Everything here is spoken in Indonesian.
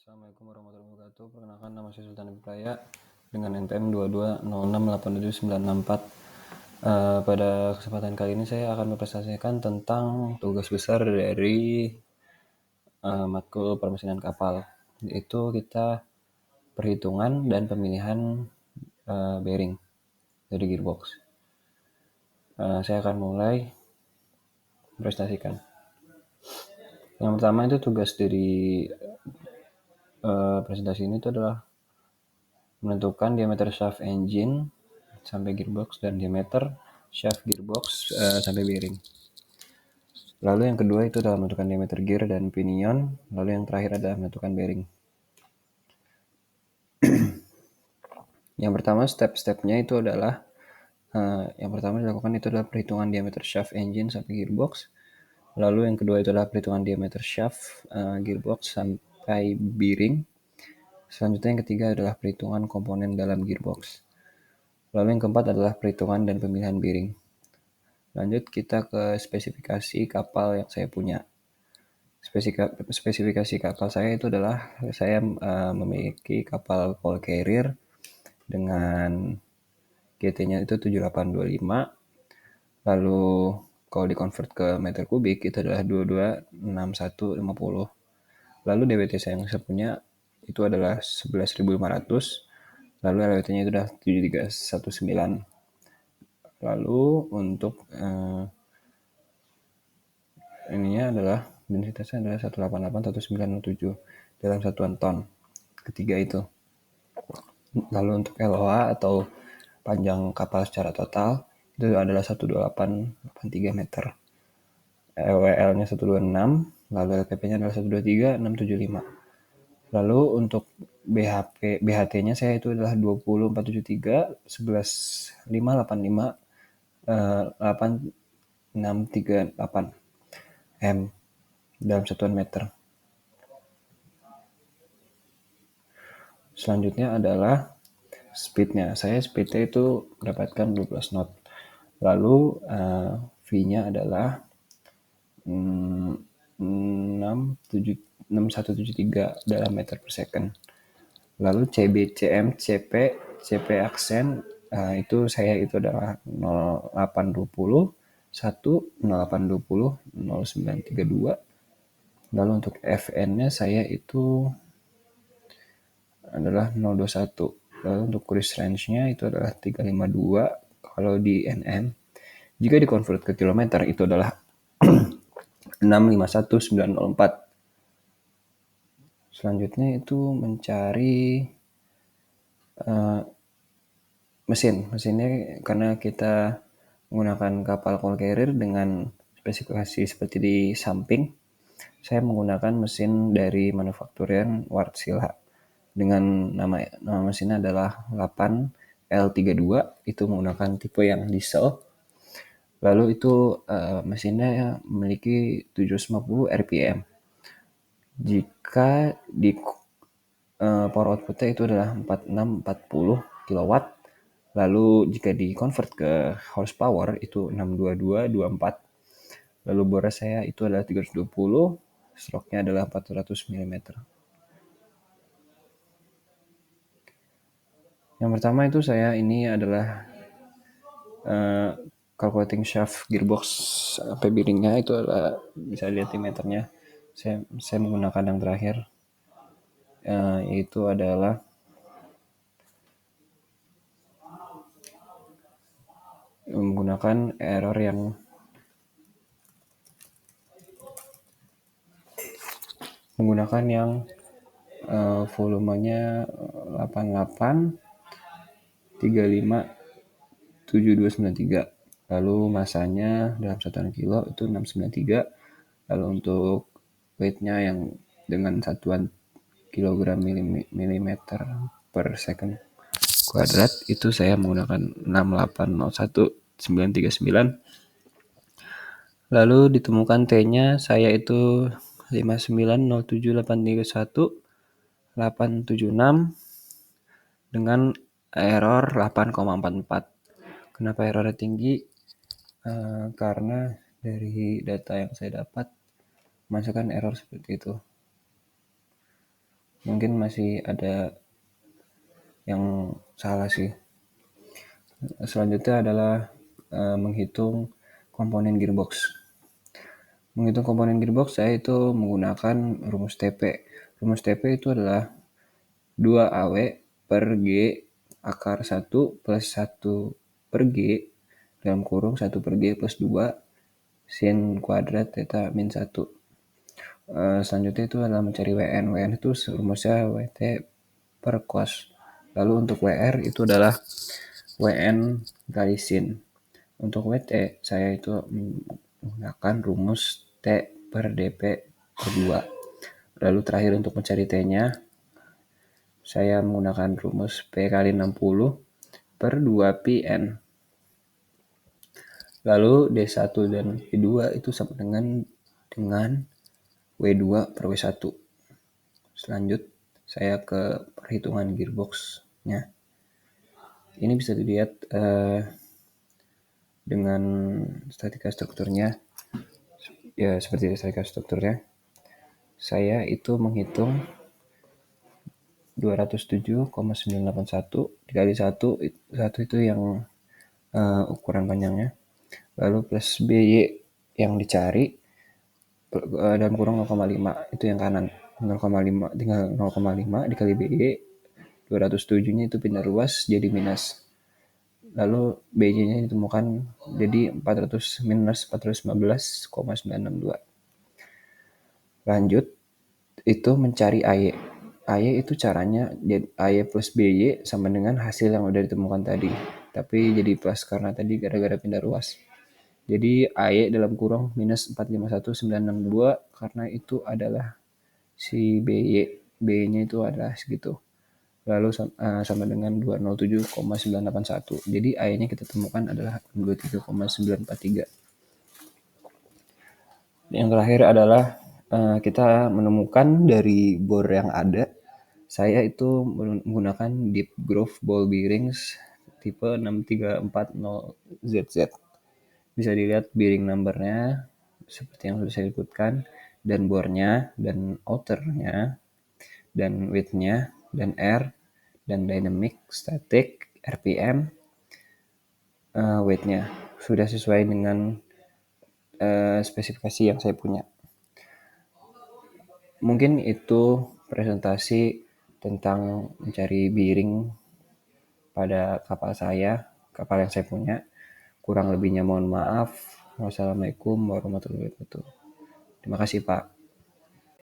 Assalamualaikum warahmatullahi wabarakatuh. Perkenalkan, nama saya Sultan Ibraya dengan NPM 22068794. Pada kesempatan kali ini saya akan mempresentasikan tentang tugas besar dari matkul permesinan kapal, yaitu kita perhitungan dan pemilihan bearing dari gearbox. Saya akan mulai mempresentasikan. Yang pertama itu tugas dari presentasi ini itu adalah menentukan diameter shaft engine sampai gearbox dan diameter shaft gearbox sampai bearing. Lalu yang kedua itu adalah menentukan diameter gear dan pinion. Lalu yang terakhir adalah menentukan bearing. Yang pertama step-stepnya itu adalah yang pertama dilakukan itu adalah perhitungan diameter shaft engine sampai gearbox. Lalu yang kedua itu adalah perhitungan diameter shaft gearbox sampai bearing. Selanjutnya yang ketiga adalah perhitungan komponen dalam gearbox. Lalu yang keempat adalah perhitungan dan pemilihan bearing. Lanjut kita ke spesifikasi kapal yang saya punya. Spesifikasi kapal saya itu adalah saya memiliki kapal coal carrier dengan GT-nya itu 7825. Lalu kalau dikonvert ke meter kubik itu adalah 226150. Lalu DWT saya yang saya punya itu adalah 11.500. Lalu LWT-nya itu adalah 7319. Lalu untuk ininya adalah densitasnya adalah 1881907 dalam satuan ton. Ketiga itu. Lalu untuk LOA atau panjang kapal secara total itu adalah 12883 meter. LWL-nya 126, lalu LPP-nya adalah 123675. Lalu untuk BHT-nya saya itu adalah 20473 11585 8638 M dalam satuan meter. Selanjutnya adalah speed-nya. Saya speed-nya itu mendapatkan 12 knot. Lalu V-nya adalah 6173 dalam meter per second. Lalu CB, CM, CP, CP aksen itu saya itu adalah 0820 1 0820 0932. Lalu untuk FN-nya saya itu adalah 021. Lalu untuk cruise range-nya itu adalah 352 kalau di NM. Jika dikonvert ke kilometer itu adalah 651904. Selanjutnya itu mencari mesinnya karena kita menggunakan kapal coal carrier dengan spesifikasi seperti di samping. Saya menggunakan mesin dari manufaktur Wärtsilä dengan nama mesinnya adalah 8L32. Itu menggunakan tipe yang diesel. Lalu itu mesinnya memiliki 750 rpm. Jika di power outputnya itu adalah 4640 kW. Lalu jika di convert ke horsepower itu 62224. Lalu bor saya itu adalah 320, stroke-nya adalah 400 mm. Yang pertama itu saya ini adalah calculating shaft gearbox sampai bearingnya itu adalah bisa lihat di meternya. Saya menggunakan yang terakhir yaitu adalah menggunakan error yang volumenya 88 35 7293. Lalu masanya dalam satuan kilo itu 693. Lalu untuk weight-nya yang dengan satuan kilogram milimeter per second kuadrat itu saya menggunakan 6801939. Lalu ditemukan T-nya saya itu 5907831 dengan error 8,44. Kenapa errornya tinggi? Karena dari data yang saya dapat masukkan error seperti itu. Mungkin masih ada yang salah sih. Selanjutnya adalah menghitung komponen gearbox. Menghitung komponen gearbox, saya itu menggunakan rumus TP. Rumus TP itu adalah 2AW per G akar 1 plus 1 per G dalam kurung 1 per G plus 2 sin kuadrat theta min 1. Selanjutnya itu adalah mencari WN. WN itu rumusnya WT per cos. Lalu untuk WR itu adalah WN kali sin. Untuk WT saya itu menggunakan rumus T per dP per 2. Lalu terakhir untuk mencari T-nya, saya menggunakan rumus P kali 60 per 2 pi N. Lalu D1 dan D2 itu sama dengan W2 per W1. Selanjut, saya ke perhitungan gearbox-nya. Ini bisa dilihat dengan statika strukturnya. Ya, seperti statika strukturnya. Saya itu menghitung 207,981 dikali 1 itu yang ukuran panjangnya. Lalu plus BY yang dicari dalam kurung 0,5 itu yang kanan. 0,5 tinggal 0,5 dikali BY 207-nya itu pindah ruas jadi minus. Lalu BY-nya ditemukan jadi 400 minus 415,962. Lanjut itu mencari AY. AY itu caranya AY plus BY sama dengan hasil yang udah ditemukan tadi. Tapi jadi plus karena tadi gara-gara pindah ruas. Jadi AY dalam kurung minus 451,962 karena itu adalah si BY. BY-nya itu adalah segitu. Lalu sama dengan 207,981. Jadi AY-nya kita temukan adalah 23,943. Yang terakhir adalah kita menemukan dari bor yang ada. Saya itu menggunakan deep groove ball bearings tipe 6340ZZ. Bisa dilihat bearing numbernya seperti yang sudah saya sebutkan, dan bornya, dan outernya, dan widthnya, dan R, dan dynamic, static, RPM, weightnya. Sudah sesuai dengan spesifikasi yang saya punya. Mungkin itu presentasi tentang mencari bearing pada kapal yang saya punya. Kurang lebihnya mohon maaf. Wassalamualaikum warahmatullahi wabarakatuh. Terima kasih Pak.